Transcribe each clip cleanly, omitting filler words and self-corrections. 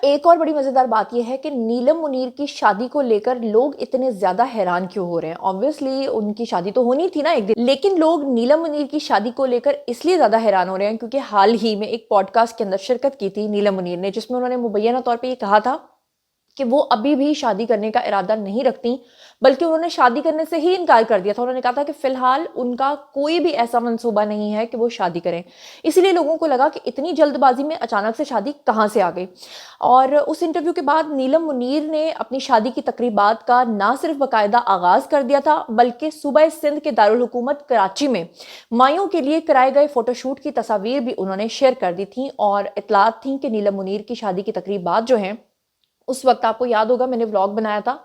ایک اور بڑی مزیدار بات یہ ہے کہ نیلم منیر کی شادی کو لے کر لوگ اتنے زیادہ حیران کیوں ہو رہے ہیں. آبویسلی ان کی شادی تو ہونی تھی نا ایک دن، لیکن لوگ نیلم منیر کی شادی کو لے کر اس لیے زیادہ حیران ہو رہے ہیں کیونکہ حال ہی میں ایک پوڈ کاسٹ کے اندر شرکت کی تھی نیلم منیر نے، جس میں انہوں نے مبینہ طور پہ یہ کہا تھا کہ وہ ابھی بھی شادی کرنے کا ارادہ نہیں رکھتی، بلکہ انہوں نے شادی کرنے سے ہی انکار کر دیا تھا. انہوں نے کہا تھا کہ فی الحال ان کا کوئی بھی ایسا منصوبہ نہیں ہے کہ وہ شادی کریں. اسی لیے لوگوں کو لگا کہ اتنی جلد بازی میں اچانک سے شادی کہاں سے آ گئی. اور اس انٹرویو کے بعد نیلم منیر نے اپنی شادی کی تقریبات کا نہ صرف باقاعدہ آغاز کر دیا تھا، بلکہ صوبہ سندھ کے دارالحکومت کراچی میں مائیوں کے لیے کرائے گئے فوٹو شوٹ کی تصاویر بھی انہوں نے شیئر کر دی تھیں. اور اطلاعات تھیں کہ نیلم منیر کی شادی کی تقریبات جو ہیں، اس وقت آپ کو یاد ہوگا میں نے ولاگ بنایا تھا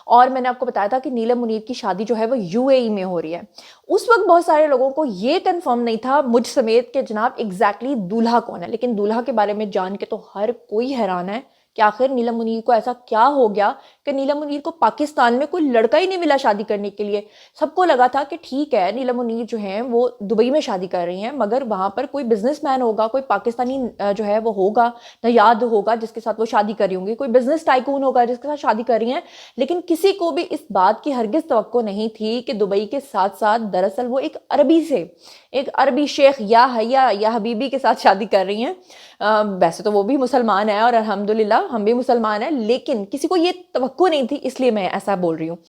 اور میں نے آپ کو بتایا تھا کہ نیلم منیر کی شادی جو ہے وہ یو اے ای میں ہو رہی ہے. اس وقت بہت سارے لوگوں کو یہ کنفرم نہیں تھا، مجھ سمیت، کہ جناب ایگزیکٹلی دولہا کون ہے. لیکن دولہا کے بارے میں جان کے تو ہر کوئی حیران ہے کہ آخر نیلم منیر کو ایسا کیا ہو گیا کہ نیلم منیر کو پاکستان میں کوئی لڑکا ہی نہیں ملا شادی کرنے کے لیے. سب کو لگا تھا کہ ٹھیک ہے نیلم منیر جو ہیں وہ دبئی میں شادی کر رہی ہیں، مگر وہاں پر کوئی بزنس مین ہوگا، کوئی پاکستانی جو ہے وہ ہوگا، نایاد ہوگا جس کے ساتھ وہ شادی کر رہی ہوں گی، کوئی بزنس ٹائکون ہوگا جس کے ساتھ شادی کر رہی ہیں. لیکن کسی کو بھی اس بات کی ہرگز توقع نہیں تھی کہ دبئی کے ساتھ ساتھ دراصل وہ ایک عربی شیخ یا حیا یا حبیبی کے ساتھ شادی کر رہی ہیں. ویسے تو وہ بھی مسلمان ہے اور الحمدللہ ہم بھی مسلمان ہیں، لیکن کسی کو یہ توقع نہیں تھی، اس لیے میں ایسا بول رہی ہوں.